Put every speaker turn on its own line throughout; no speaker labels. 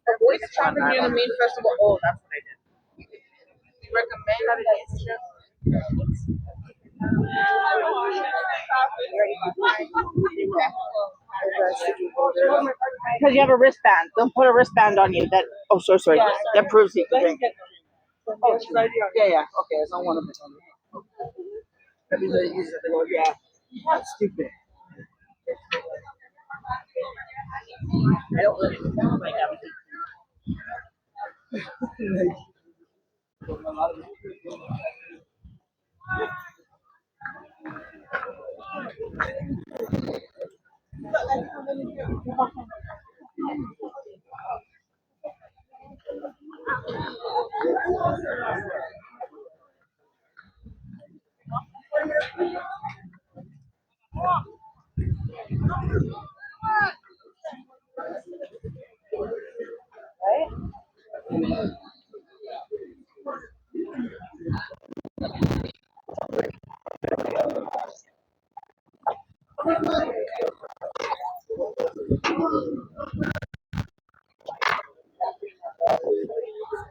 The voice traffic near the main festival. Oh, that's what I did. Recommend that it is. Because you have a wristband. They'll put a wristband on you that, oh, sorry. That proves you can drink. Oh, yeah. Okay, it's on one of them. Everybody uses it. They go, yeah. That's stupid. I don't really sound like everything.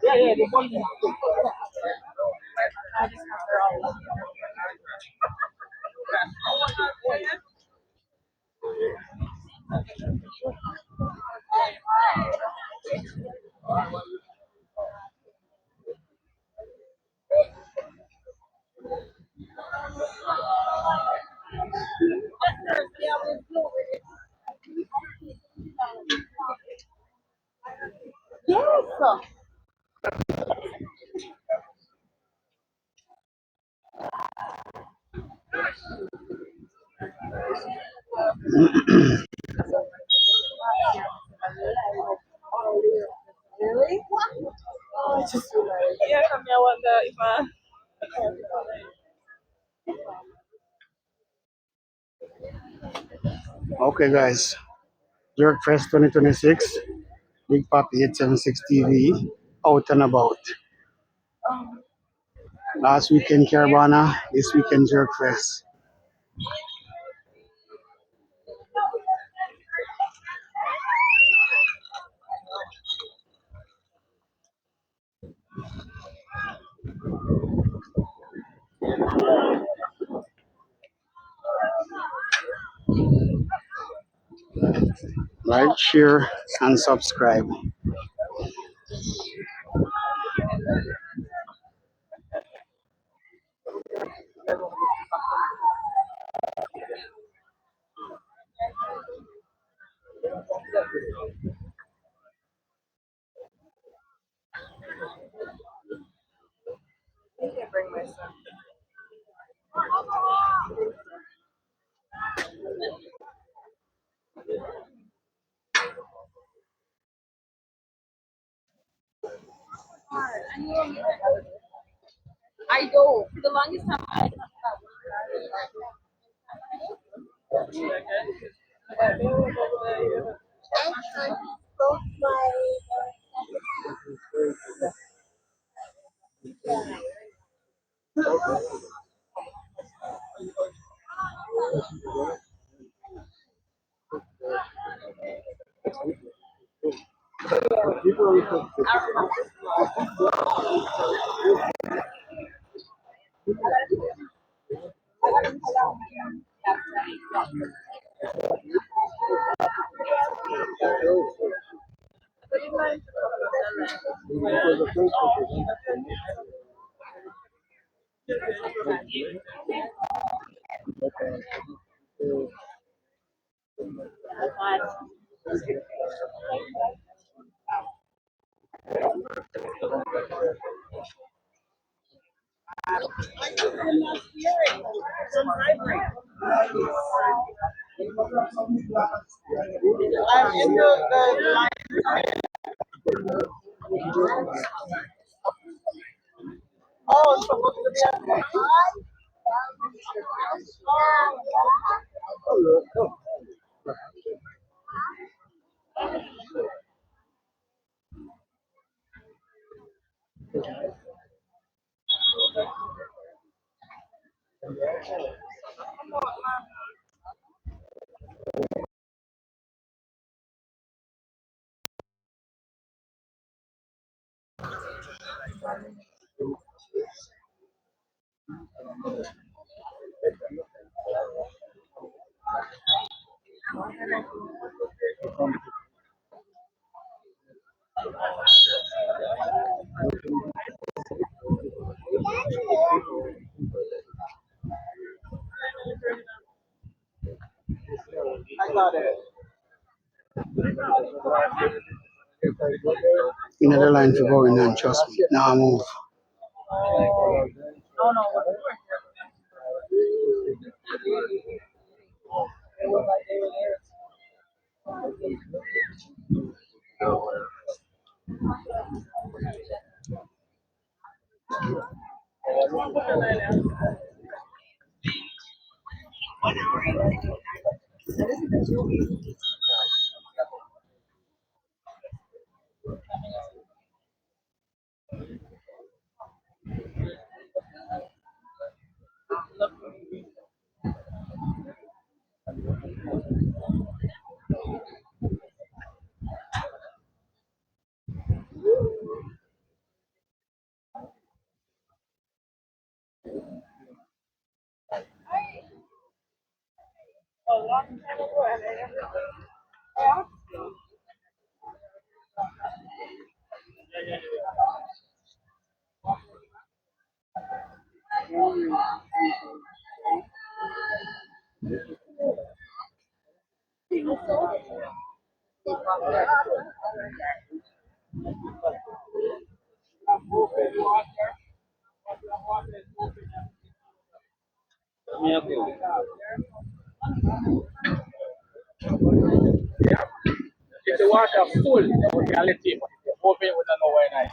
Yeah, the one. Yes. Really? Oh, I just realized. Yeah, I wonder if
Okay, guys. JerkFest 2026. Big Papi 876 TV. Out and about. Last weekend, Caravana. This weekend, JerkFest. Like, share, and subscribe.
I can bring my son. I do. For the longest time, I I'm in the line. Oh, it's supposed to be okay. I got it.
Another line to go in and trust me. Now move.
Oh no. If the water full, then we can let it. But if you open, we don't know where it is.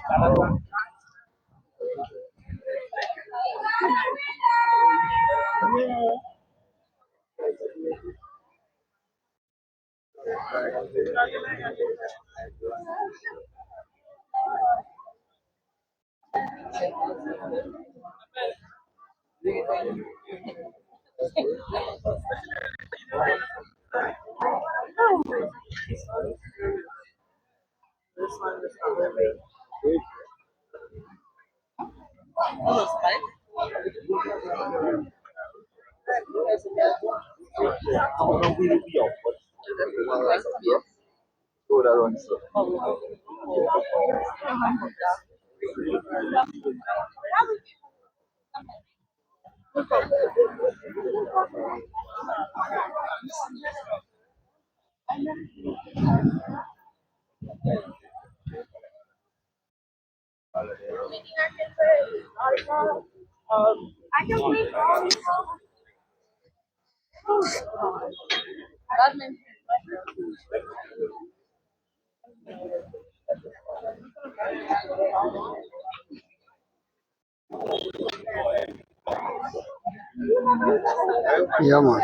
Yeah, man.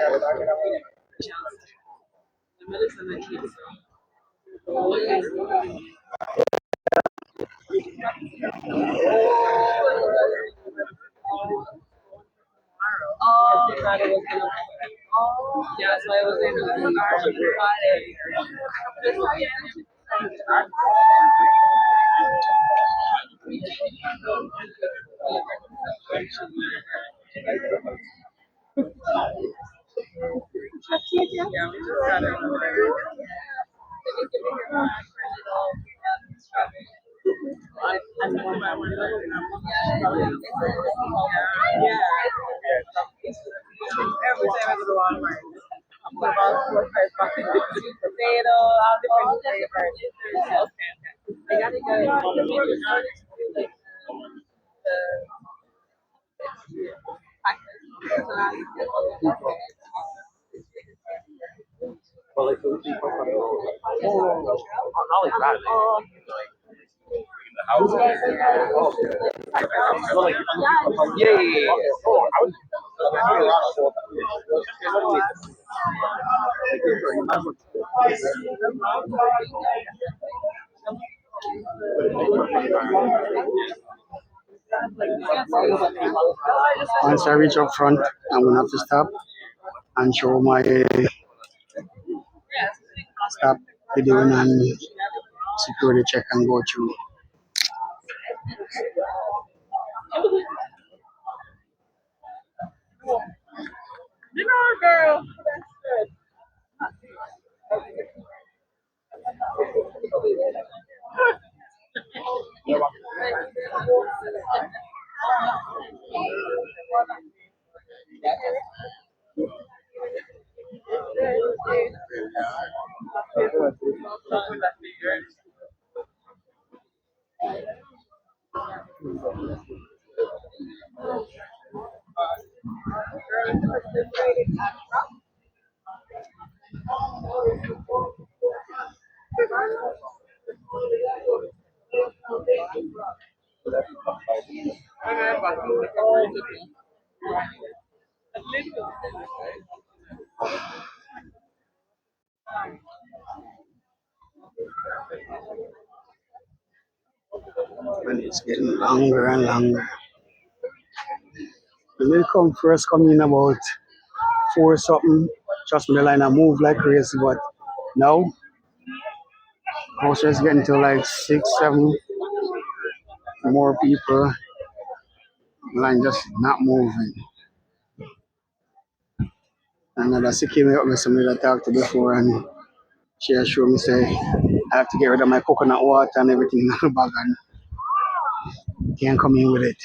Every time I go to Walmart, I'm put about 4 or 5 bucks in sweet potato, all different flavors. Okay. I gotta go.
Once I reach up front, I'm gonna have to stop and show my stop videoing and security check and go through. And it's getting longer and longer. When they come in about 4 something, trust me, the line I move like crazy, but now, closer it's getting to like 6, 7 more people. Line just not moving. And that's the came up with somebody that I talked to before, and she assured me say I have to get rid of my coconut water and everything in the bag and can't come in with it.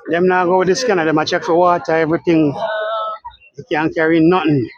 Them now go with the scanner, them a check for water, everything. You can't carry nothing.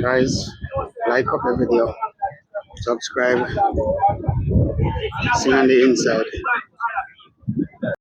Guys, like up the video, subscribe, see you on the inside.